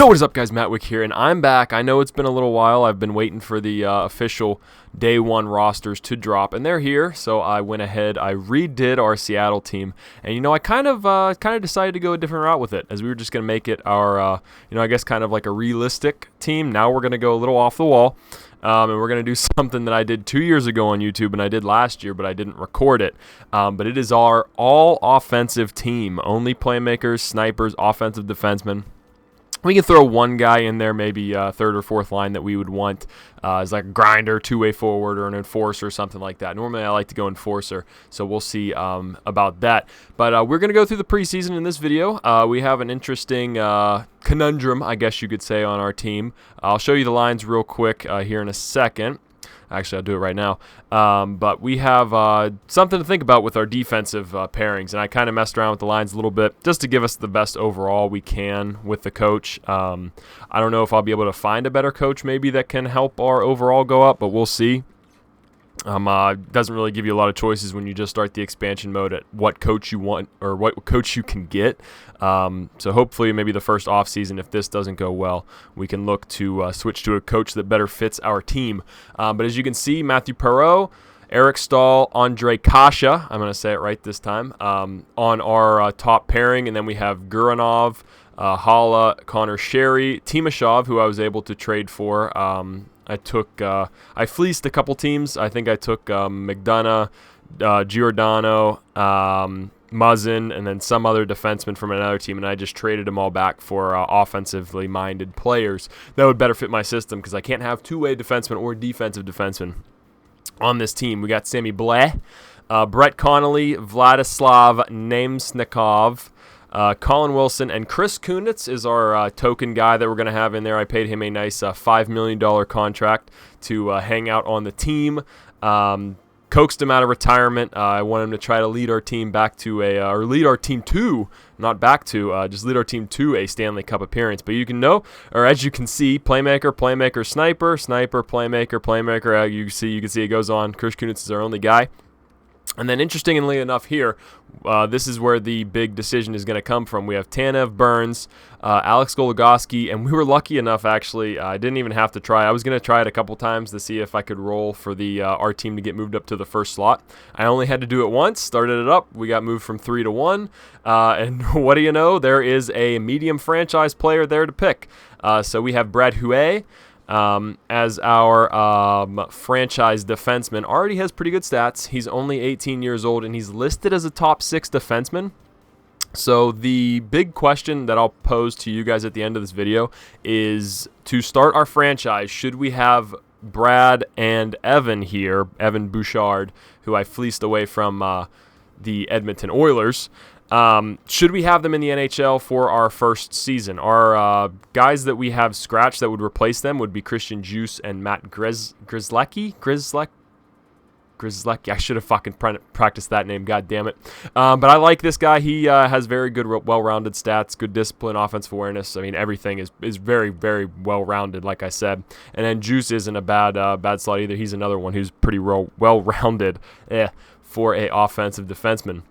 Yo, what is up, guys? Matt Wick here, and I'm back. I know it's been a little while. I've been waiting for the official Day 1 rosters to drop, and they're here. So I went ahead, I redid our Seattle team, and I kind of decided to go a different route with it, as we were just going to make it our, I guess kind of like a realistic team. Now we're going to go a little off the wall. And we're going to do something that I did 2 years ago on YouTube and I did last year, but I didn't record it. But it is our all-offensive team. Only playmakers, snipers, offensive defensemen. We can throw one guy in there, maybe third or fourth line that we would want as like a grinder, two-way forward, or an enforcer or something like that. Normally I like to go enforcer, so we'll see about that. But we're going to go through the preseason in this video. We have an interesting conundrum, I guess you could say, on our team. I'll show you the lines real quick here in a second. Actually, I'll do it right now. But we have something to think about with our defensive pairings, and I kind of messed around with the lines a little bit just to give us the best overall we can with the coach. I don't know if I'll be able to find a better coach maybe that can help our overall go up, but we'll see. Doesn't really give you a lot of choices when you just start the expansion mode at what coach you want or what coach you can get. So hopefully maybe the first offseason, if this doesn't go well, we can look to switch to a coach that better fits our team. But as you can see, Matthew Perreault, Eric Stahl, Andre Kasha, I'm going to say it right this time, on our top pairing. And then we have Guranov, Hala, Connor Sherry, Timashov, who I was able to trade for. I fleeced a couple teams. I think I took McDonough, Giordano, Muzzin, and then some other defenseman from another team, and I just traded them all back for offensively minded players that would better fit my system because I can't have two-way defenseman or defensive defenseman on this team. We got Sammy Blais, Brett Connolly, Vladislav Nemesnikov, Colin Wilson, and Chris Kunitz is our token guy that we're going to have in there. I paid him a nice $5 million contract to hang out on the team. Coaxed him out of retirement. I want him to try to lead our team back to or lead our team to, not back to, just lead our team to a Stanley Cup appearance. But as you can see, playmaker, playmaker, sniper, sniper, playmaker, playmaker. You can see it goes on. Chris Kunitz is our only guy. And then interestingly enough here, this is where the big decision is going to come from. We have Tanev, Burns, Alex Goligoski, and we were lucky enough, actually. I didn't even have to try. I was going to try it a couple times to see if I could roll for our team to get moved up to the first slot. I only had to do it once, started it up. We got moved from 3 to 1. And what do you know? There is a medium franchise player there to pick. So we have Brad Huet. As our franchise defenseman. Already has pretty good stats. He's only 18 years old, and he's listed as a top 6 defenseman. So the big question that I'll pose to you guys at the end of this video is, to start our franchise, should we have Brad and Evan here, Evan Bouchard, who I fleeced away from the Edmonton Oilers? Should we have them in the NHL for our first season? Our guys that we have scratched that would replace them would be Christian Juice and Matt Grzelecki. I should have fucking practiced that name, god damn it. But I like this guy. He has very good, well-rounded stats, good discipline, offensive awareness. I mean, everything is very, very well-rounded, like I said. And then Juice isn't a bad slot either. He's another one who's pretty well-rounded for a offensive defenseman.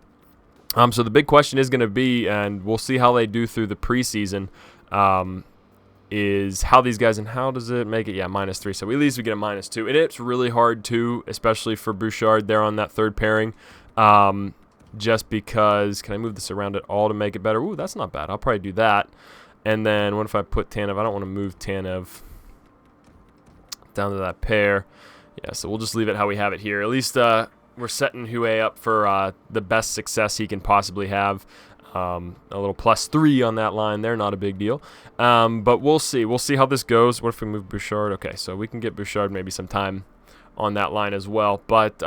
So the big question is going to be, and we'll see how they do through the preseason, is how these guys, and how does it make it? Yeah, -3. So at least we get a -2. And it's really hard, too, especially for Bouchard there on that third pairing, just because, can I move this around at all to make it better? Ooh, that's not bad. I'll probably do that. And then what if I put Tanev? I don't want to move Tanev down to that pair. Yeah, so we'll just leave it how we have it here. At least we're setting Huey up for the best success he can possibly have. A little +3 on that line there, not a big deal. But we'll see. We'll see how this goes. What if we move Bouchard? Okay, so we can get Bouchard maybe some time on that line as well. But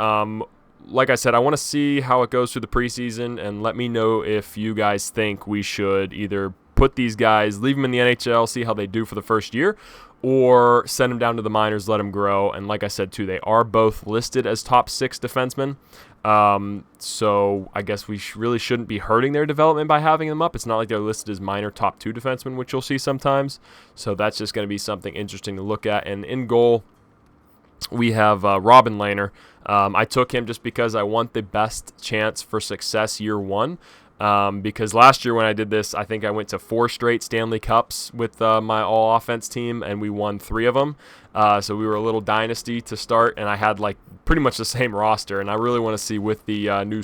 like I said, I want to see how it goes through the preseason, and let me know if you guys think we should either put these guys, leave them in the NHL, see how they do for the first year, or send them down to the minors, let them grow. And like I said, too, they are both listed as top 6 defensemen. So I guess we really shouldn't be hurting their development by having them up. It's not like they're listed as minor top 2 defensemen, which you'll see sometimes. So that's just going to be something interesting to look at. And in goal, we have Robin Lehner. I took him just because I want the best chance for success year one. Because last year when I did this, I think I went to 4 straight Stanley Cups with my all-offense team, and we won 3 of them. So we were a little dynasty to start, and I had like pretty much the same roster. And I really want to see with the new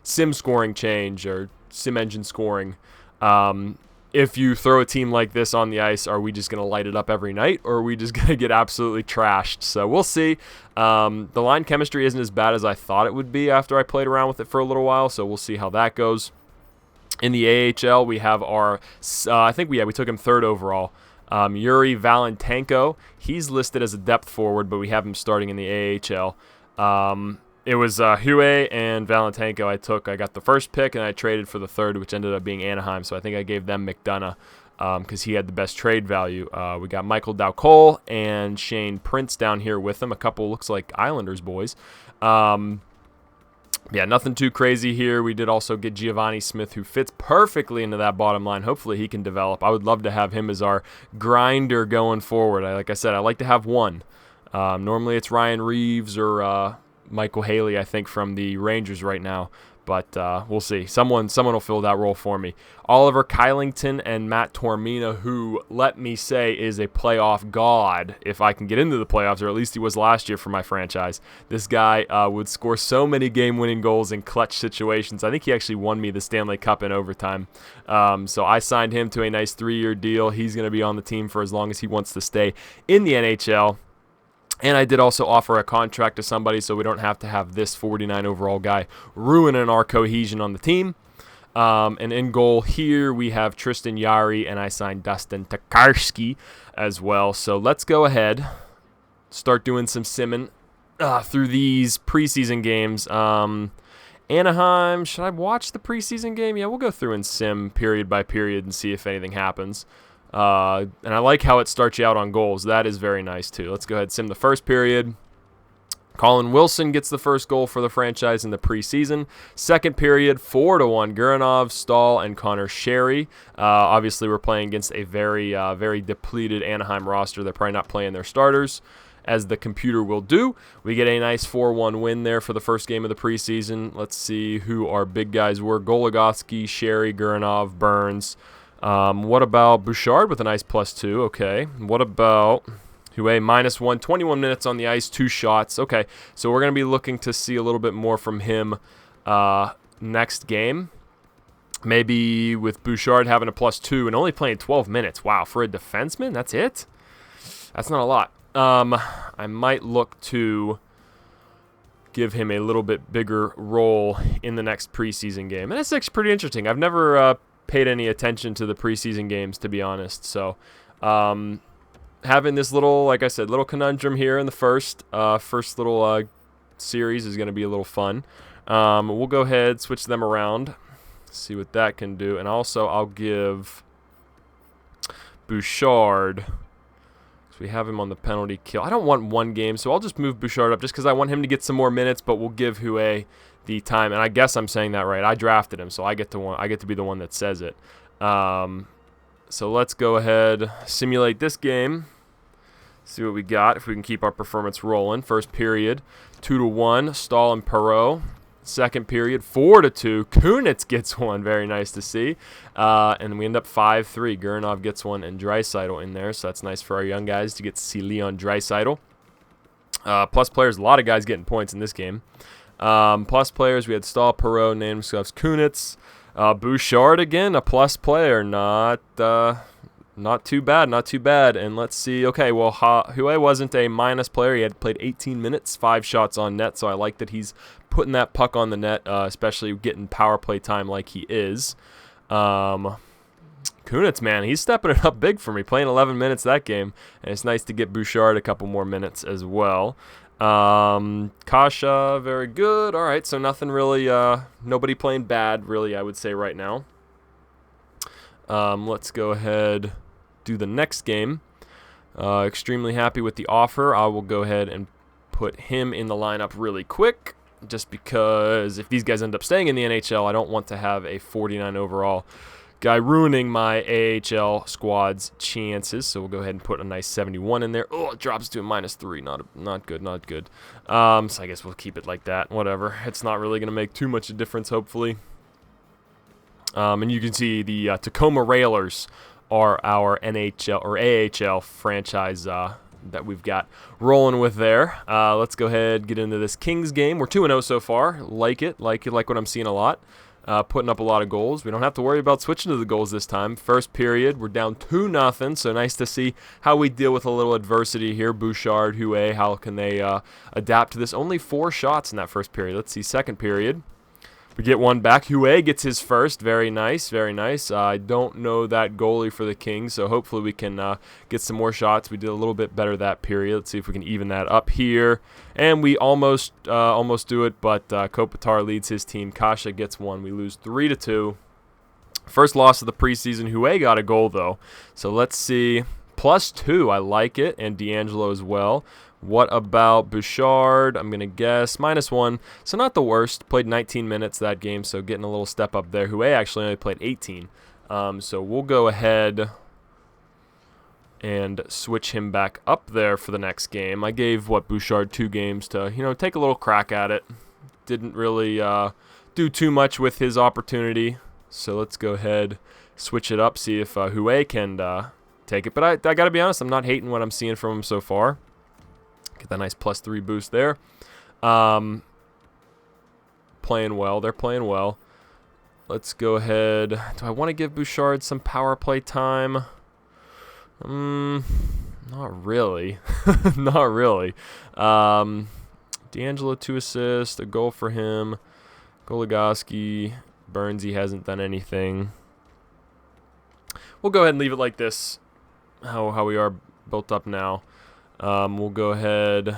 sim scoring change or sim engine scoring, if you throw a team like this on the ice, are we just going to light it up every night, or are we just going to get absolutely trashed? So we'll see. The line chemistry isn't as bad as I thought it would be after I played around with it for a little while, so we'll see how that goes. In the AHL, we have our, I think we took him 3rd overall, Yuri Valentenko. He's listed as a depth forward, but we have him starting in the AHL. It was Huey and Valentenko I got the first pick, and I traded for the 3rd, which ended up being Anaheim. So I think I gave them McDonough because he had the best trade value. We got Michael Dowcole and Shane Prince down here with him. A couple looks like Islanders boys. Yeah, nothing too crazy here. We did also get Giovanni Smith, who fits perfectly into that bottom line. Hopefully he can develop. I would love to have him as our grinder going forward. Like I said, I like to have one. Normally it's Ryan Reeves or Michael Haley, I think, from the Rangers right now. But we'll see. Someone will fill that role for me. Oliver Kylington and Matt Tormina, who, let me say, is a playoff god if I can get into the playoffs, or at least he was last year for my franchise. This guy would score so many game-winning goals in clutch situations. I think he actually won me the Stanley Cup in overtime. So I signed him to a nice 3-year deal. He's going to be on the team for as long as he wants to stay in the NHL. And I did also offer a contract to somebody so we don't have to have this 49 overall guy ruining our cohesion on the team. And in goal here, we have Tristan Yari, and I signed Dustin Tokarski as well. So let's go ahead, start doing some simming through these preseason games. Anaheim, should I watch the preseason game? Yeah, we'll go through and sim period by period and see if anything happens. And I like how it starts you out on goals. That is very nice, too. Let's go ahead and sim the first period. Colin Wilson gets the first goal for the franchise in the preseason. Second period, 4-1. Guranov, Stahl, and Connor Sherry. Obviously, we're playing against a very, very depleted Anaheim roster. They're probably not playing their starters, as the computer will do. We get a nice 4-1 win there for the first game of the preseason. Let's see who our big guys were. Goligoski, Sherry, Guranov, Burns. What about Bouchard with a nice +2? Okay. What about Huey -1, 21 minutes on the ice, 2 shots. Okay, so we're going to be looking to see a little bit more from him next game. Maybe with Bouchard having a +2 and only playing 12 minutes. Wow, for a defenseman, that's it? That's not a lot. I might look to give him a little bit bigger role in the next preseason game. And that's actually pretty interesting. I've never paid any attention to the preseason games, to be honest. So having this little, like I said, little conundrum here in the first little series is going to be a little fun. We'll go ahead, switch them around, see what that can do. And also I'll give Bouchard, because we have him on the penalty kill. I don't want one game, so I'll just move Bouchard up just because I want him to get some more minutes, but we'll give Huey the time, and I guess I'm saying that right. I drafted him, so I get to be the one that says it. So let's go ahead, simulate this game, see what we got, if we can keep our performance rolling. First period, 2-1, Stahl and Perreault. Second period, 4-2, Kunitz gets one, very nice to see. And we end up 5-3, Guranov gets one, and Draisaitl in there, so that's nice for our young guys to get to see Leon Draisaitl. Plus players, a lot of guys getting points in this game. Plus players, we had Stahl, Perreault, Namskovs, Kunitz, Bouchard again, a plus player, not too bad, And let's see, okay, well, Huey wasn't a minus player. He had played 18 minutes, 5 shots on net, so I like that he's putting that puck on the net, especially getting power play time like he is. Kunitz, man, he's stepping it up big for me, playing 11 minutes that game, and it's nice to get Bouchard a couple more minutes as well. Kasha, very good. All right, so nothing really, nobody playing bad, really, I would say right now. Let's go ahead, do the next game. Extremely happy with the offer. I will go ahead and put him in the lineup really quick, just because if these guys end up staying in the NHL, I don't want to have a 49 overall guy ruining my AHL squad's chances. So we'll go ahead and put a nice 71 in there. Oh, it drops to a -3. Not good. So I guess we'll keep it like that. Whatever. It's not really going to make too much of a difference, hopefully. And you can see the Tacoma Railers are our NHL or AHL franchise that we've got rolling with there. Let's go ahead get into this Kings game. We're 2-0 so far. Like what I'm seeing a lot. Putting up a lot of goals. We don't have to worry about switching to the goals this time. First period, we're down 2-0, so nice to see how we deal with a little adversity here. Bouchard, Huet, how can they adapt to this? Only 4 shots in that first period. Let's see, second period. We get one back. Huet gets his first. Very nice, very nice. I don't know that goalie for the Kings, so hopefully we can get some more shots. We did a little bit better that period. Let's see if we can even that up here. And we almost do it, but Kopitar leads his team. Kasha gets one. We lose 3-2. First loss of the preseason. Huet got a goal, though. So let's see. +2, I like it, and D'Angelo as well. What about Bouchard? I'm going to guess -1. So not the worst. Played 19 minutes that game, so getting a little step up there. Huet actually only played 18. So we'll go ahead and switch him back up there for the next game. I gave, Bouchard 2 games to, take a little crack at it. Didn't really do too much with his opportunity. So let's go ahead, switch it up, see if Huet can take it. But I got to be honest, I'm not hating what I'm seeing from him so far. Get that nice +3 boost there. Playing well. They're playing well. Let's go ahead. Do I want to give Bouchard some power play time? Not really. Not really. D'Angelo 2 assists, a goal for him. Goligoski, Burnsy hasn't done anything. We'll go ahead and leave it like this, how we are built up now. We'll go ahead.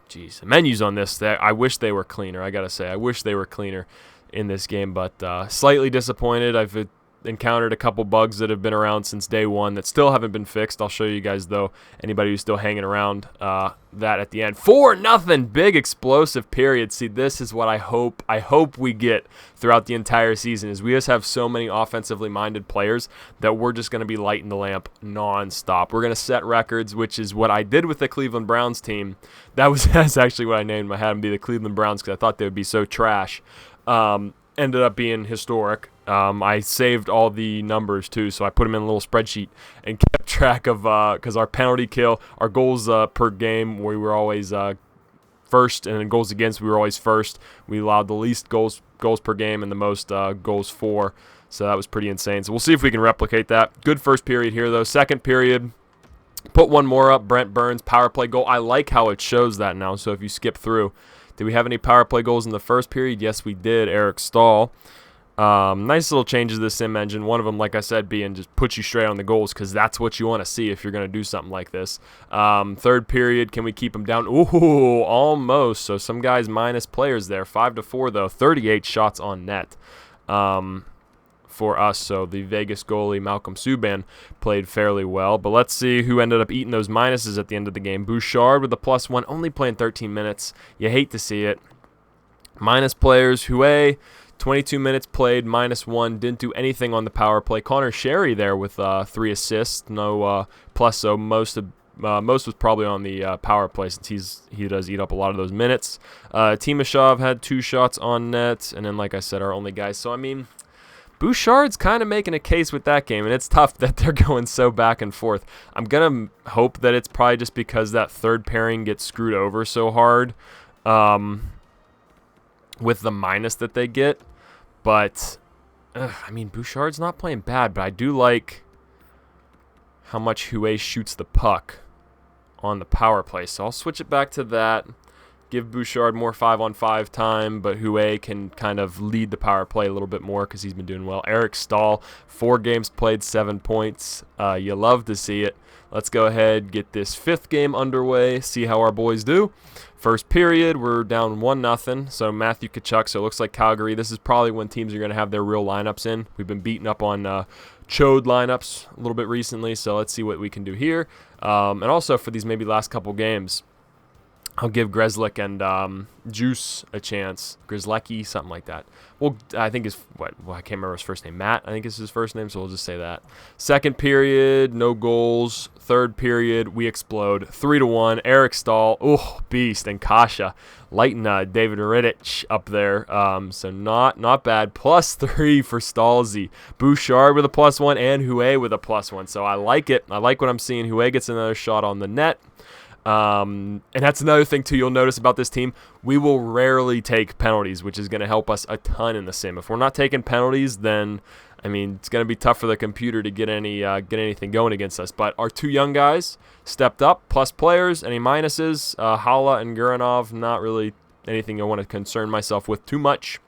Jeez, the menus on this, I wish they were cleaner. I gotta say, I wish they were cleaner in this game, but slightly disappointed. I've encountered a couple bugs that have been around since day one that still haven't been fixed. I'll show you guys, though, anybody who's still hanging around, that at the end. 4-0, big explosive period. See, this is what I hope we get throughout the entire season, is we just have so many offensively minded players that we're just going to be lighting the lamp nonstop. We're going to set records, which is what I did with the Cleveland Browns team. That's actually what I named them. I had them be the Cleveland Browns because I thought they would be so trash. Ended up being historic. I saved all the numbers too, so I put them in a little spreadsheet and kept track of, because our penalty kill, our goals per game, we were always first, and then goals against, we were always first. We allowed the least goals per game and the most goals for, so that was pretty insane. So we'll see if we can replicate that. Good first period here, though. Second period, put one more up. Brent Burns, power play goal. I like how it shows that now, so if you skip through. Did we have any power play goals in the first period? Yes, we did. Eric Stahl. Nice little changes to the sim engine. One of them, like I said, being just put you straight on the goals because that's what you want to see if you're going to do something like this. Third period, can we keep them down? Ooh, almost. So some guys minus players there. 5-4, though. 38 shots on net for us. So the Vegas goalie, Malcolm Subban, played fairly well. But let's see who ended up eating those minuses at the end of the game. Bouchard with a +1, only playing 13 minutes. You hate to see it. Minus players, Huet, 22 minutes played, -1, didn't do anything on the power play. Connor Sherry there with 3 assists, no plus, so most was probably on the power play since he does eat up a lot of those minutes. Timashov had 2 shots on net, and then, like I said, our only guys. So, I mean, Bouchard's kind of making a case with that game, and it's tough that they're going so back and forth. I'm going to hope that it's probably just because that third pairing gets screwed over so hard with the minus that they get. But, I mean, Bouchard's not playing bad, but I do like how much Huet shoots the puck on the power play. So I'll switch it back to that, give Bouchard more 5-on-5 time, but Huet can kind of lead the power play a little bit more because he's been doing well. Eric Stahl, 4 games played, 7 points. You love to see it. Let's go ahead, get this 5th game underway, see how our boys do. First period, we're down 1-0, so Matthew Tkachuk, so it looks like Calgary. This is probably when teams are going to have their real lineups in. We've been beaten up on chode lineups a little bit recently, so let's see what we can do here. And also for these maybe last couple games, I'll give Grzelcyk and Juice a chance. Grzelcyk, something like that. Well, I think I can't remember his first name. Matt, I think is his first name, so we'll just say that. Second period, no goals. Third period, we explode 3-1. Eric Stahl, beast, and Kasha lighting David Rittich up there. So not bad. +3 for Stalzy. Bouchard with a +1 and Huet with a +1. So I like it. I like what I'm seeing. Huet gets another shot on the net. And that's another thing, too, you'll notice about this team. We will rarely take penalties, which is going to help us a ton in the sim. If we're not taking penalties, then, I mean, it's going to be tough for the computer to get anything going against us. But our two young guys stepped up, plus players. Any minuses? Hala and Guranov, not really anything I want to concern myself with too much.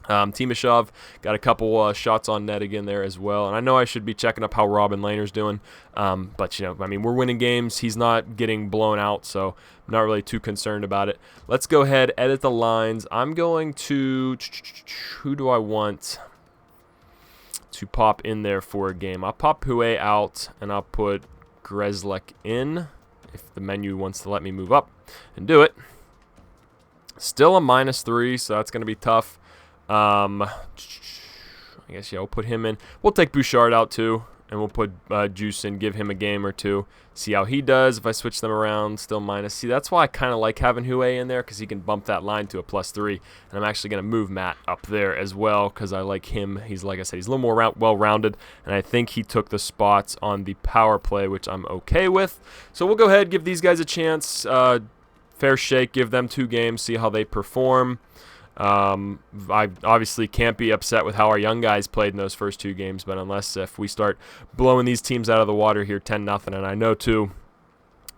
Timashov got a couple shots on net again there as well. And I know I should be checking up how Robin Lehner's doing. But, I mean, we're winning games. He's not getting blown out, so I'm not really too concerned about it. Let's go ahead, edit the lines. I'm going to... Who do I want to pop in there for a game? I'll pop Huet out, and I'll put Grzelcyk in if the menu wants to let me move up and do it. Still a -3, so that's going to be tough. I guess, we'll put him in. We'll take Bouchard out, too, and we'll put Juice in, give him a game or two, see how he does. If I switch them around, still minus. See, that's why I kind of like having Huet in there, because he can bump that line to a +3, and I'm actually going to move Matt up there as well, because I like him. He's, like I said, he's a little more well-rounded, and I think he took the spots on the power play, which I'm okay with. So we'll go ahead, give these guys a chance. Fair shake, give them 2 games, see how they perform. I obviously can't be upset with how our young guys played in those first 2 games, but if we start blowing these teams out of the water here 10-0, and I know too,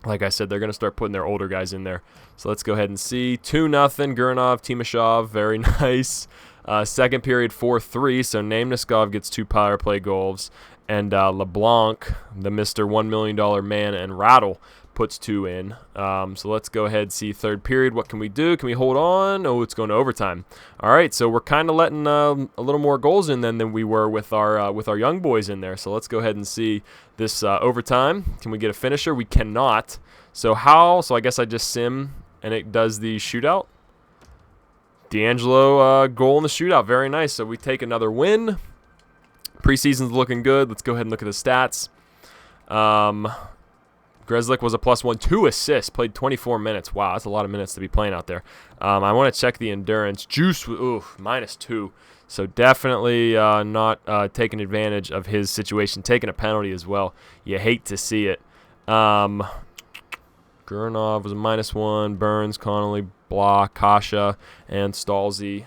like I said, they're going to start putting their older guys in there. So let's go ahead and see. 2-0, Guranov, Timashov, very nice. Second period 4-3, so Namniskov gets 2 power play goals, and LeBlanc, the Mr. $1 million man, and Rattle puts 2 in. So let's go ahead and see third period. What can we do? Can we hold on? Oh, it's going to overtime. All right, so we're kind of letting a little more goals in than we were with our young boys in there. So let's go ahead and see this overtime. Can we get a finisher? We cannot. So how? So I guess I just sim and it does the shootout. D'Angelo goal in the shootout. Very nice. So we take another win. Preseason's looking good. Let's go ahead and look at the stats. Grzelcyk was a +1, 2 assists, played 24 minutes. Wow, that's a lot of minutes to be playing out there. I want to check the endurance. Juice, -2. So definitely not taking advantage of his situation, taking a penalty as well. You hate to see it. Guranov was a -1, Burns, Connolly, Blah, Kasha, and Stalzy.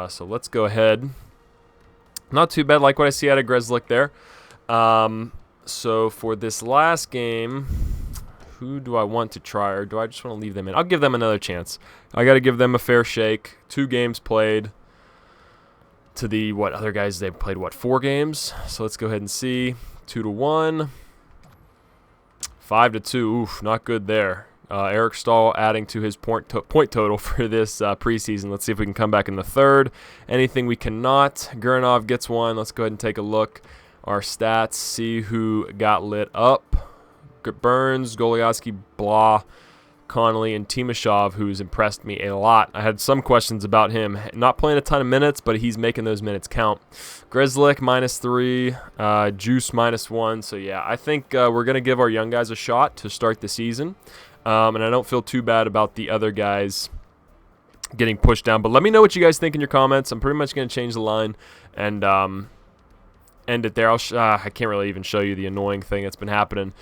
So let's go ahead. Not too bad, like what I see out of Grzelcyk there. So for this last game, who do I want to try, or do I just want to leave them in? I'll give them another chance. I got to give them a fair shake. 2 games played to the, other guys, they've played, 4 games? So let's go ahead and see. 2-1. 5-2. Oof, not good there. Eric Stahl adding to his point total for this preseason. Let's see if we can come back in the third. Anything we cannot. Guranov gets 1. Let's go ahead and take a look. Our stats, see who got lit up. Burns, Goliaski, Blah, Connolly, and Timashov, who's impressed me a lot. I had some questions about him. Not playing a ton of minutes, but he's making those minutes count. Grzelcyk, -3. Juice, -1. So, yeah, I think we're going to give our young guys a shot to start the season. And I don't feel too bad about the other guys getting pushed down. But let me know what you guys think in your comments. I'm pretty much going to change the line and end it there. I can't really even show you the annoying thing that's been happening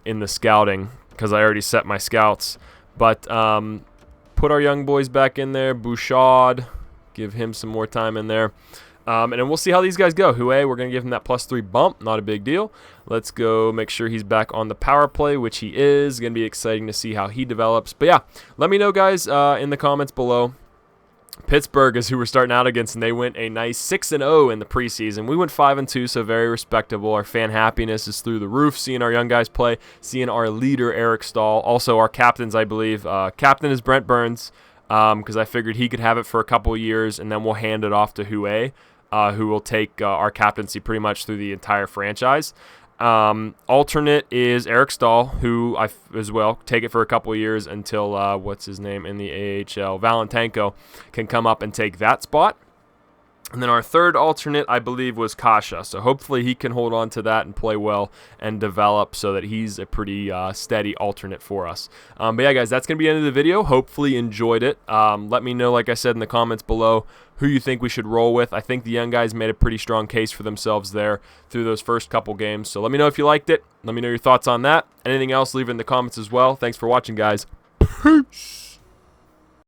in the scouting, because I already set my scouts. But put our young boys back in there. Bouchard, give him some more time in there. And then we'll see how these guys go. Huet, we're going to give him that +3 bump. Not a big deal. Let's go make sure he's back on the power play, which he is. Going to be exciting to see how he develops. But yeah, let me know, guys, in the comments below. Pittsburgh is who we're starting out against, and they went a nice 6-0 in the preseason. We went 5-2, so very respectable. Our fan happiness is through the roof, seeing our young guys play, seeing our leader, Eric Stahl. Also, our captains, I believe. Captain is Brent Burns, because I figured he could have it for a couple of years, and then we'll hand it off to Huet, who will take our captaincy pretty much through the entire franchise. Alternate is Eric Stahl, who I as well take it for a couple of years until what's his name in the AHL, Valentenko, can come up and take that spot. And then our third alternate, I believe, was Kasha. So hopefully he can hold on to that and play well and develop so that he's a pretty steady alternate for us. But yeah, guys, that's going to be the end of the video. Hopefully you enjoyed it. Let me know, like I said, in the comments below who you think we should roll with. I think the young guys made a pretty strong case for themselves there through those first couple games. So let me know if you liked it. Let me know your thoughts on that. Anything else, leave it in the comments as well. Thanks for watching, guys. Peace.